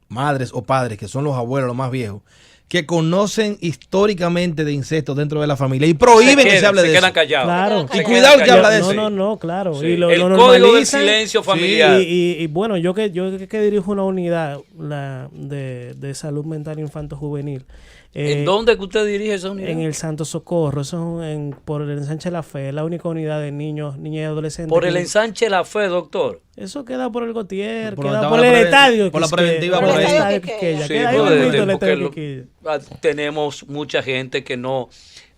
madres o padres, que son los abuelos, los más viejos, que conocen históricamente de incesto dentro de la familia y prohíben que se hable de eso. Se quedan callados. Claro. Se Y quedan cuidado el que callados. habla de eso. No, claro. Sí. Y lo El código del normalizan. silencio familiar. Y bueno, yo que dirijo una unidad de salud mental infanto-juvenil. ¿En dónde que usted dirige esa unidad? En el Santo Socorro, eso es por el Ensanche La Fe, la única unidad de niños, niñas y adolescentes. Por el ensanche La Fe, doctor. Eso queda por el Gautier, Por queda donde por estaba el la estadio. por la Quisqueya, preventiva por el ahí. estadio Sí, Quisqueya. Sí, Queda ahí porque- mismito el porque estadio Quisqueya. tenemos mucha gente que no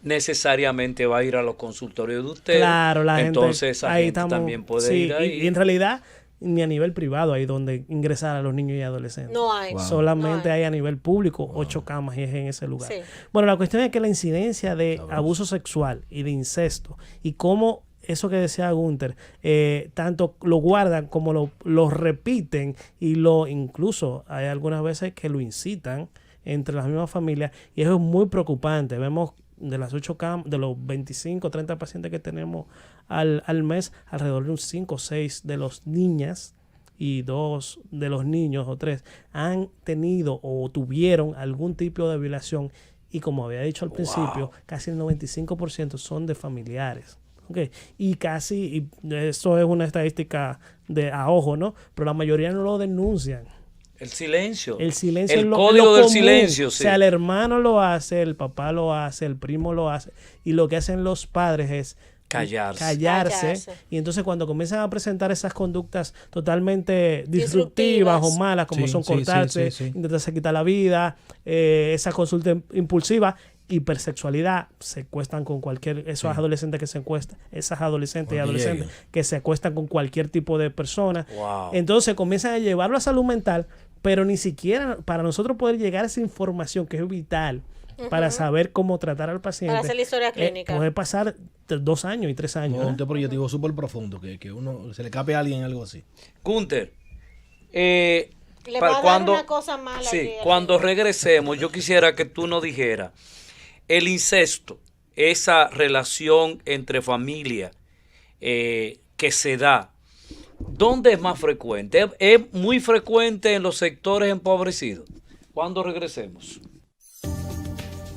necesariamente va a ir a los consultorios de usted. Claro, la gente. Entonces esa ahí gente estamos, también puede sí, ir ahí. y en realidad, ni a nivel privado hay donde ingresar a los niños y adolescentes. No hay. Wow. Solamente No hay. hay a nivel público 8 camas y es en ese lugar. Sí. Bueno, la cuestión es que la incidencia de abuso sexual y de incesto y cómo eso que decía Gunther, tanto lo guardan como lo repiten y incluso hay algunas veces que lo incitan entre las mismas familias y eso es muy preocupante. Vemos de las 8 camas, de los 25, 30 pacientes que tenemos al mes, alrededor de un 5 o 6 de los niñas y 2 de los niños o 3 han tenido o tuvieron algún tipo de violación y como había dicho al principio, casi el 95% son de familiares. Okay. Y casi, y eso es una estadística a ojo, ¿no? Pero la mayoría no lo denuncian. El silencio. El silencio El es lo código del común. silencio, sí. O sea, el hermano lo hace, el papá lo hace, el primo lo hace. Y lo que hacen los padres es callarse. Y entonces cuando comienzan a presentar esas conductas totalmente disruptivas o malas, como son cortarse, intentarse quitar la vida, esa consulta impulsiva, hipersexualidad, se acuestan con esos adolescentes que se acuestan, esas adolescentes y adolescentes que se acuestan con cualquier tipo de persona. Wow. Entonces comienzan a llevarlo a salud mental, pero ni siquiera para nosotros poder llegar a esa información que es vital para saber cómo tratar al paciente. Para hacer la historia clínica. Puede pasar 2 años y 3 años. No, un proyectivo súper profundo, que uno se le cape a alguien algo así. Gunther, Le va a dar una cosa mala. Sí, cuando regresemos, yo quisiera que tú nos dijeras el incesto, esa relación entre familia que se da, ¿dónde es más frecuente? ¿Es muy frecuente en los sectores empobrecidos? ¿Cuándo regresemos?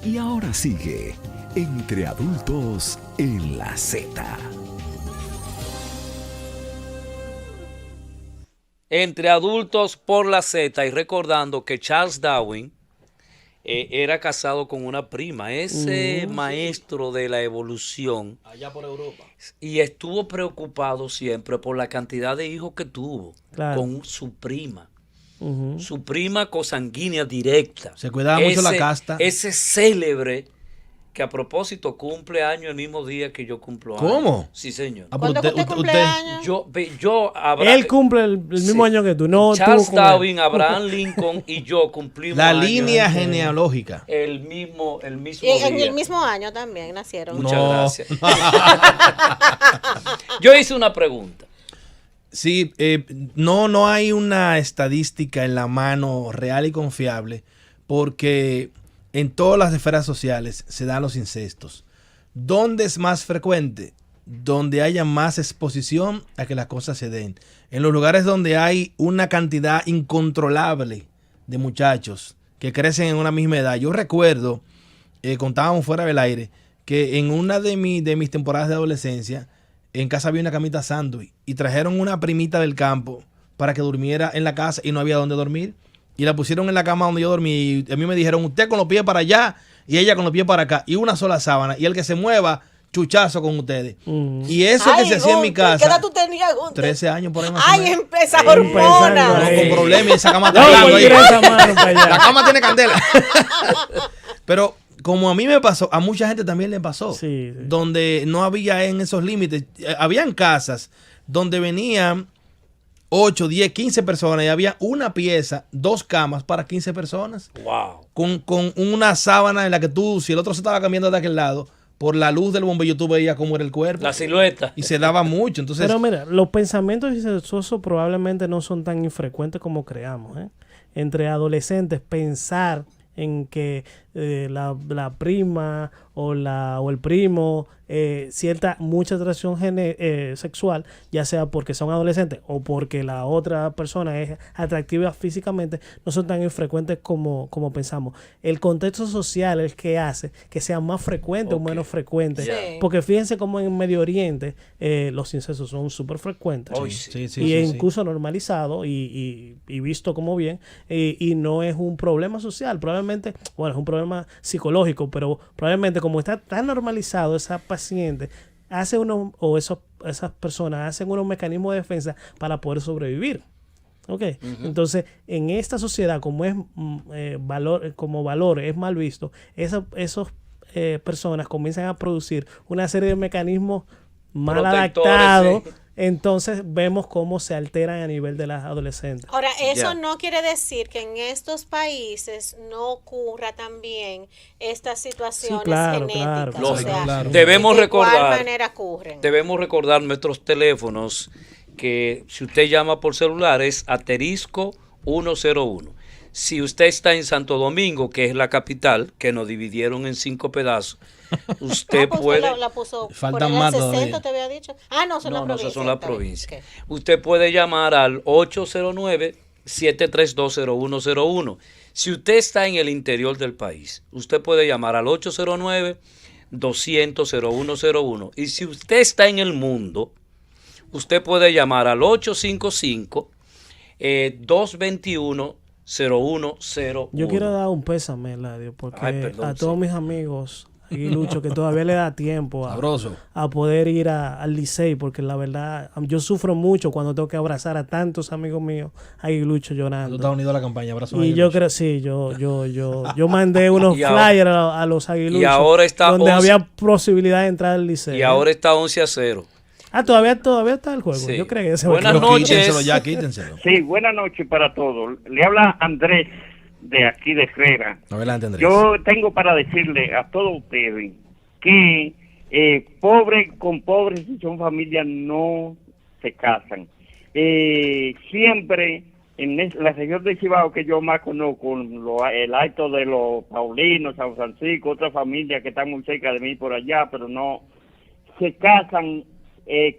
Y ahora sigue Entre Adultos en la Z. Entre Adultos por la Z, y recordando que Charles Darwin era casado con una prima, ese maestro de la evolución. Allá por Europa. Y estuvo preocupado siempre por la cantidad de hijos que tuvo con su prima. Su prima consanguínea directa. Se cuidaba mucho la casta. Ese célebre que a propósito cumple año el mismo día que yo cumplo años. ¿Cómo? Sí, señor. Ah, pero ¿Cuándo usted cumple años? Abraham, Él cumple el mismo año que tú, no Charles tú con él. Darwin, Abraham Lincoln y yo cumplimos la años línea genealógica. el mismo Y en día. el mismo año también nacieron. Muchas No. gracias. Yo hice una pregunta. Sí, no hay una estadística en la mano real y confiable porque en todas las esferas sociales se dan los incestos. ¿Dónde es más frecuente? Donde haya más exposición a que las cosas se den. En los lugares donde hay una cantidad incontrolable de muchachos que crecen en una misma edad. Yo recuerdo, contábamos fuera del aire, que en una de mis temporadas de adolescencia, en casa había una camita sándwich y trajeron una primita del campo para que durmiera en la casa y no había dónde dormir. Y la pusieron en la cama donde yo dormí y a mí me dijeron, usted con los pies para allá y ella con los pies para acá y una sola sábana y el que se mueva, chuchazo con ustedes. Y eso que se hacía en mi casa. ¿Qué edad tú tenías, Gunter? 13 años por ahí más o Ay, menos. esa Empezando hormona. No, ahí. con problemas y esa cama No, está hablando pues ahí. tira esa mano para allá. La cama tiene candela. Pero como a mí me pasó, a mucha gente también le pasó. Sí, sí. Donde no había en esos límites. Habían casas donde venían 8, 10, 15 personas y había una pieza, 2 camas para 15 personas. Wow. Con una sábana en la que tú, si el otro se estaba cambiando de aquel lado, por la luz del bombillo tú veías cómo era el cuerpo. La silueta. Y se daba mucho. Entonces, Pero mira, los pensamientos incestuosos probablemente no son tan infrecuentes como creamos. Entre adolescentes, pensar en que la prima o el primo mucha atracción sexual, ya sea porque son adolescentes o porque la otra persona es atractiva físicamente, no son tan infrecuentes como pensamos. El contexto social es el que hace que sea más frecuente o menos frecuente. Sí. Porque fíjense cómo en Medio Oriente los incesos son súper frecuentes. Ay, sí, y incluso normalizado y visto como bien, y no es un problema social, probablemente, bueno, es un problema psicológico, pero probablemente como está tan normalizado, esa paciente esas personas hacen unos mecanismos de defensa para poder sobrevivir. ¿Ok? Entonces, en esta sociedad, como es valor es mal visto, esas personas comienzan a producir una serie de mecanismos mal Protectores, adaptados. sí. Entonces vemos cómo se alteran a nivel de las adolescentes. Ahora, eso Ya. no quiere decir que en estos países no ocurra también estas situaciones Sí, claro, genéticas. claro, o sea, claro. Debemos ¿de cuál recordar. manera ocurren? Debemos recordar nuestros teléfonos que si usted llama por celular es asterisco 101. Si usted está en Santo Domingo, que es la capital, que nos dividieron en 5 pedazos, usted Pues puede... la puso Faltan por más el 60, todavía. te había dicho. Ah, no, son las No, provincias. esas son las está bien. provincias. Ok. Usted puede llamar al 809-732-0101. Si usted está en el interior del país, usted puede llamar al 809-200-0101. Y si usted está en el mundo, usted puede llamar al 855-221-0101. Yo quiero dar un pésame, Eladio, porque Ay, perdón, a todos sí. mis amigos, aguilucho, que todavía le da tiempo Sabroso. a poder ir al Licey, porque la verdad, yo sufro mucho cuando tengo que abrazar a tantos amigos míos, aguilucho, Tú llorando. estás unido a la campaña. Abrazo a Y ellos. yo creo, sí, yo mandé unos Y ahora- flyers a los aguiluchos, y ahora está donde 11 había posibilidad de entrar al Licey. Y ahora está 11-0. Todavía está el juego. Sí. Yo creo que se Buenas va a Pero noches. quítenselo ya, quítenselo. Sí, buenas noches para todos. Le habla Andrés de aquí de Herrera. Adelante, Andrés. Yo tengo para decirle a todos ustedes que pobres con pobres, si son familias, no se casan. Siempre en la región de Cibao, que yo más conozco, el alto de los Paulinos, San Francisco, otra familia que está muy cerca de mí por allá, pero no se casan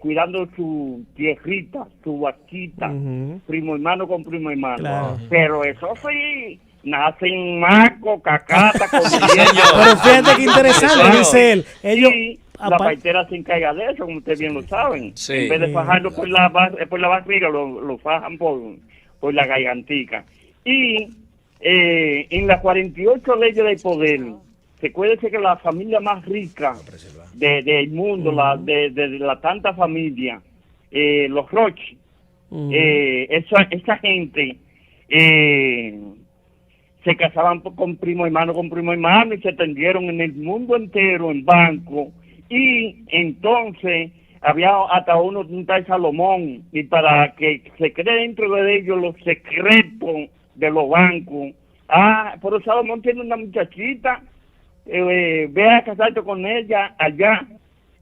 cuidando su tierrita, su vaquita, Ujú. primo hermano con primo hermano. Claro. Pero eso sí, nacen maco, cacata, con Pero fíjate qué interesante, Claro. dice él. Ellos, y la apar- paitera se encarga de eso, como ustedes bien lo saben. Sí. En vez de fajarlo por la barriga, lo fajan por la gargantica. Y en las 48 leyes del poder, recuérdese que la familia más rica del mundo, de la tanta familia, los Roche, esa gente se casaban con primo hermano, y se tendieron en el mundo entero en banco. Y entonces había hasta un tal Salomón, y para que se cree dentro de ellos los secretos de los bancos. Pero Salomón tiene una muchachita, ve a casarte con ella allá.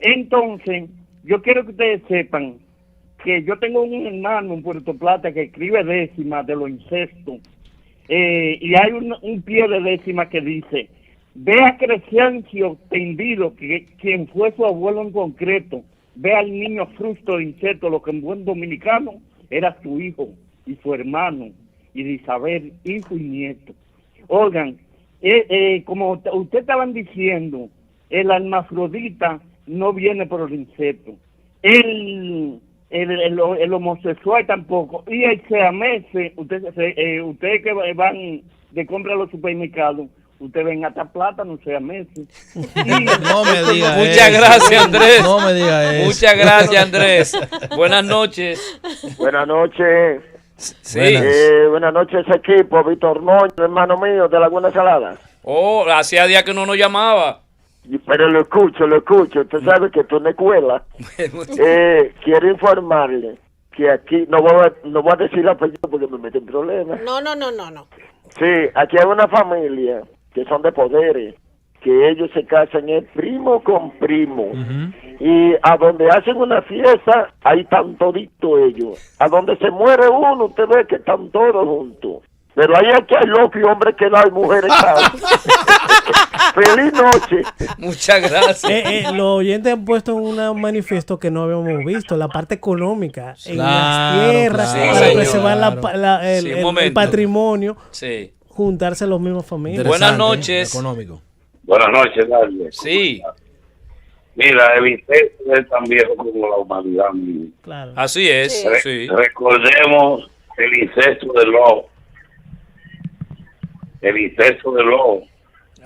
Entonces, yo quiero que ustedes sepan que yo tengo un hermano en Puerto Plata que escribe décimas de los incestos, y hay un pie de décima que dice: ve a Crescencio tendido, que quien fue su abuelo en concreto, ve al niño fruto de incesto, lo que en buen dominicano era su hijo y su hermano, y de Isabel, hijo y nieto. Oigan, como ustedes estaban diciendo, el hermafrodita no viene por el incesto, el homosexual tampoco, y el siamese, ustedes que van de compra a los supermercados, ustedes ven hasta plátano siameses. No me diga Muchas eso. gracias, Andrés. No me diga eso. Muchas gracias, Andrés. Buenas noches. Buenas noches. Sí. Buenas noches, equipo. Víctor Noño, hermano mío, de Laguna Salada. Oh, hacía días que no nos llamaba. Pero lo escucho. Usted sabe que esto es una escuela. Quiero informarle que aquí, no voy a decir el apellido porque me meten problemas. No. Sí, aquí hay una familia que son de poderes, que ellos se casan es primo con primo. Y a donde hacen una fiesta, ahí están toditos ellos. A donde se muere uno, usted ve que están todos juntos. Pero ahí aquí hay locos y hombres que no hay mujeres. Feliz noche. Muchas gracias. Los oyentes han puesto un manifiesto que no habíamos visto, la parte económica en las Claro, tierras, claro. para Sí, preservar Sí, un el momento. patrimonio, Sí. juntarse los mismos familias. Buenas Interesante, noches. Económico. Buenas noches, Dario. Sí, Mira, el incesto es tan viejo como la humanidad misma. Claro. así es. Sí. Sí. Recordemos el incesto de Lot. El incesto de Lot,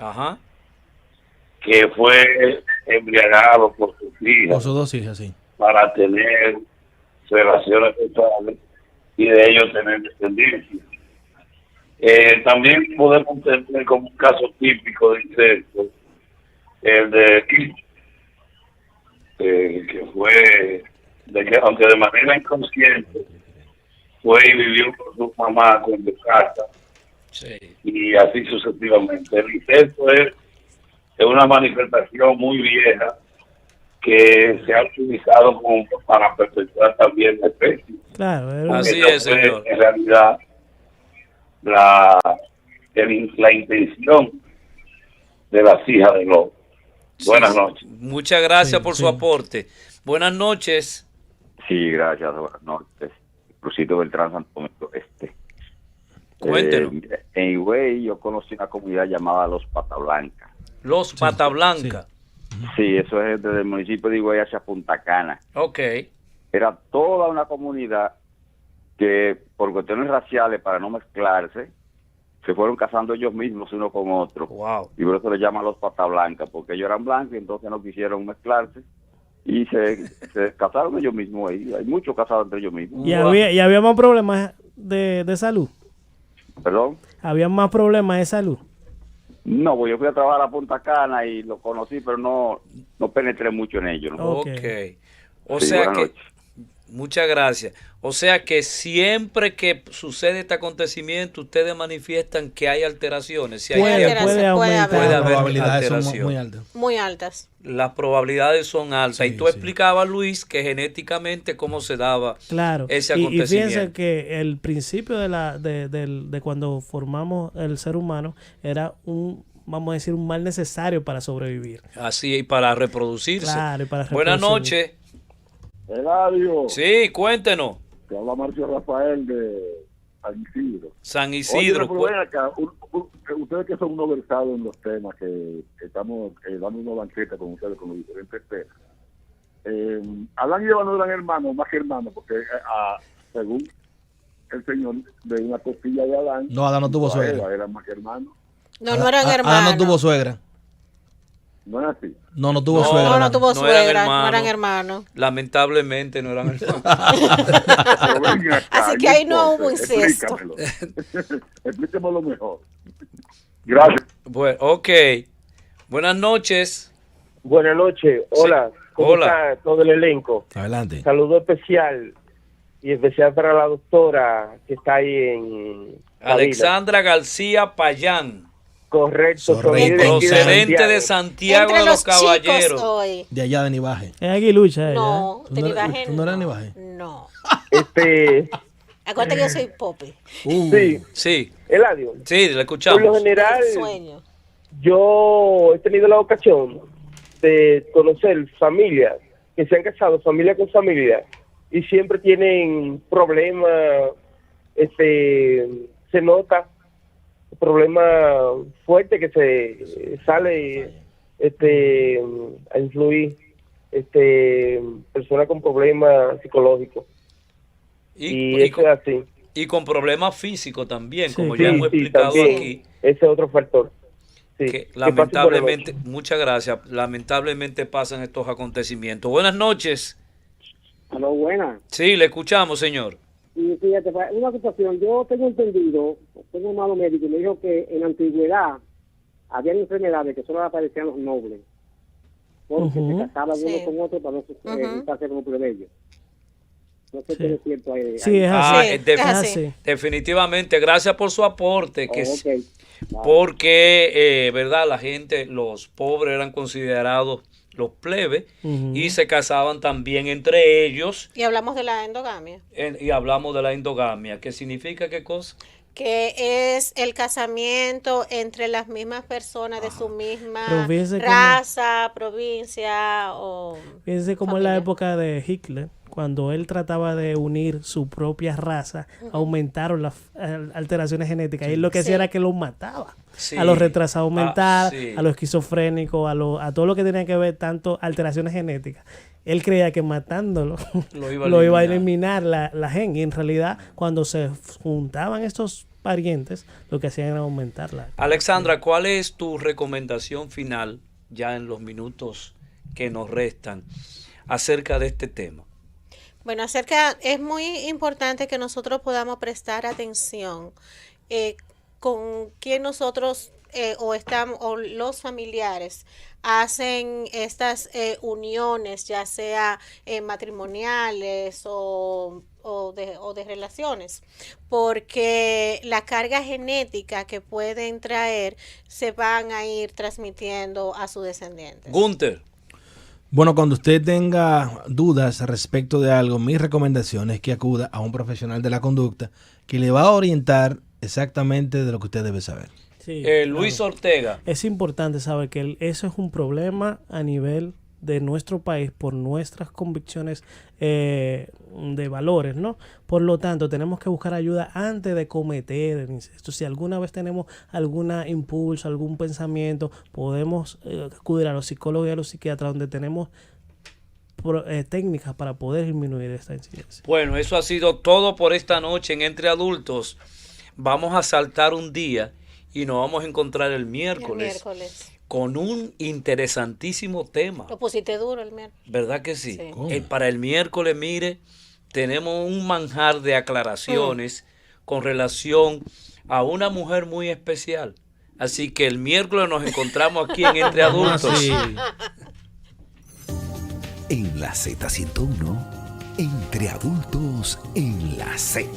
Ajá. que fue embriagado por sus Con hijas sus dos hijas, sí. para tener relaciones sexuales y de ellos tener descendencia. También podemos tener como un caso típico de incesto el de Cristo, que fue, aunque de manera inconsciente, fue y vivió con su mamá con su casa, Sí. y así sucesivamente. El incesto es una manifestación muy vieja que se ha utilizado como para perpetuar también la especie. Claro, Así Esa es, fue, señor. en realidad, la intención de las hijas de Lot. Buenas noches. Muchas gracias Sí, por sí. su aporte. Buenas noches. Sí, gracias, buenas noches. Crucito Beltrán, Santo Domingo Este. Cuéntenos. En Higüey yo conocí una comunidad llamada Los Pata Blanca. Los Pata Blanca. Sí, eso es desde el municipio de Higüey hacia Punta Cana. Ok. Era toda una comunidad que por cuestiones raciales, para no mezclarse, se fueron casando ellos mismos uno con otro. Wow. Y por eso le llaman Los Pata Blanca, porque ellos eran blancos y entonces no quisieron mezclarse y se casaron ellos mismos ahí. Hay muchos casados entre ellos mismos. Y había más problemas de salud. ¿Perdón? Había más problemas de salud. No, pues yo fui a trabajar a Punta Cana y lo conocí, pero no penetré mucho en ello, ¿no? Ok. O Sí, sea buenas que, noches. muchas gracias. O sea que siempre que sucede este acontecimiento, ustedes manifiestan que hay alteraciones. Si hay Puede alteración, puede aumentar. puede Las haber probabilidades son alteración. muy altas. Muy altas. Las probabilidades son altas. Sí, y tú sí. explicabas, Luis, que genéticamente cómo se daba Claro. ese Y acontecimiento. fíjense que el principio de cuando formamos el ser humano era vamos a decir, un mal necesario para sobrevivir. Así, y para reproducirse. Claro, y para Buenas reproducir. noches. Eladio, Sí, cuéntenos. te habla Marcio Rafael de San Isidro. San Isidro. Oye, pero ven acá, ustedes que son unos versados en los temas, que estamos dando una banqueta con ustedes con los diferentes temas. Adán y Eva no eran hermanos, más que hermanos, porque según el Señor, de una costilla de Adán, No, Adán no tuvo a suegra. Eva eran más que hermanos. No eran hermanos. Adán no tuvo suegra. No es así. No tuvo suegra. No tuvo no suegra, eran no eran hermanos. Lamentablemente no eran hermanos. Pero ven acá, Así que ahí no importa, hubo incesto. explícamelo. Explíquemelo mejor. Gracias. Bueno, ok. Buenas noches. Buenas noches, hola. Sí. ¿Cómo Hola. está todo el elenco? Adelante. Saludo especial y especial para la doctora que está ahí en Alexandra García Payán. Correcto, Correcto. Procedente de Santiago Entre de los los chicos Caballeros. hoy. De allá de Nivaje. Es aguilucha ella. No, ¿Tú de no- Nivaje tú no eras Nivaje? No. Este, Acuérdate que yo soy Popi. sí, Sí, Eladio. sí, le Por lo escuchamos. general, Sueño. yo he tenido la ocasión de conocer familias que se han casado, familia con familia, y siempre tienen problemas, se nota problema fuerte que se sale a influir personas con problemas psicológicos, y eso es así. Y con problemas físicos también, Sí. como ya hemos explicado también, aquí. ese es otro factor. Sí, Que pasen buenas lamentablemente, noches. muchas gracias, lamentablemente pasan estos acontecimientos. Buenas noches. Aló, buena. Sí, le escuchamos, señor. Y fíjate, una situación, yo tengo entendido, tengo un hermano médico y me dijo que en la antigüedad había enfermedades que solo aparecían los nobles, porque Ujú. se casaban Sí. uno con otro para no juntarse como plebeyos. No sé Sí. qué es cierto ahí. Sí, es Ah, así. Sí, es es así. definitivamente, gracias por su aporte, que Ok. Vale. porque, ¿verdad? La gente, los pobres eran considerados los plebes Ujú. y se casaban también entre ellos. Y hablamos de la endogamia, Y hablamos de la endogamia. ¿Qué significa qué cosa? que es el casamiento entre las mismas personas de su Pero misma fíjese cómo- raza, provincia o Fíjense como en la familia. época de Hitler, cuando él trataba de unir su propia raza, aumentaron las alteraciones genéticas. Y él lo que hacía Sí. era que los mataba. Sí. A los retrasados Ah, mentales, sí. a los esquizofrénicos, a todo lo que tenía que ver tanto alteraciones genéticas. Él creía que matándolo Lo iba a a eliminar. eliminar la gen. Y en realidad, cuando se juntaban estos parientes, lo que hacían era aumentarla. Alexandra, ¿cuál es tu recomendación final, ya en los minutos que nos restan, acerca de este tema? Bueno, es muy importante que nosotros podamos prestar atención con quién nosotros o los familiares hacen estas uniones, ya sea matrimoniales o de relaciones, porque la carga genética que pueden traer se van a ir transmitiendo a sus descendientes. Gunther. Bueno, cuando usted tenga dudas respecto de algo, mi recomendación es que acuda a un profesional de la conducta que le va a orientar exactamente de lo que usted debe saber. Sí, Luis claro. Ortega. Es importante saber que eso es un problema a nivel de nuestro país por nuestras convicciones de valores, ¿no? Por lo tanto, tenemos que buscar ayuda antes de cometer el incesto. Si alguna vez tenemos algún impulso, algún pensamiento, podemos acudir a los psicólogos y a los psiquiatras donde tenemos técnicas para poder disminuir esta incidencia. Bueno, eso ha sido todo por esta noche en Entre Adultos. Vamos a saltar un día y nos vamos a encontrar el El miércoles miércoles. con un interesantísimo tema. Lo pusiste duro el miércoles. ¿Verdad que sí? Sí. Para el miércoles, mire, tenemos un manjar de aclaraciones con relación a una mujer muy especial. Así que el miércoles nos encontramos aquí en Entre Adultos. Sí. En la Z101, Entre Adultos en la Z.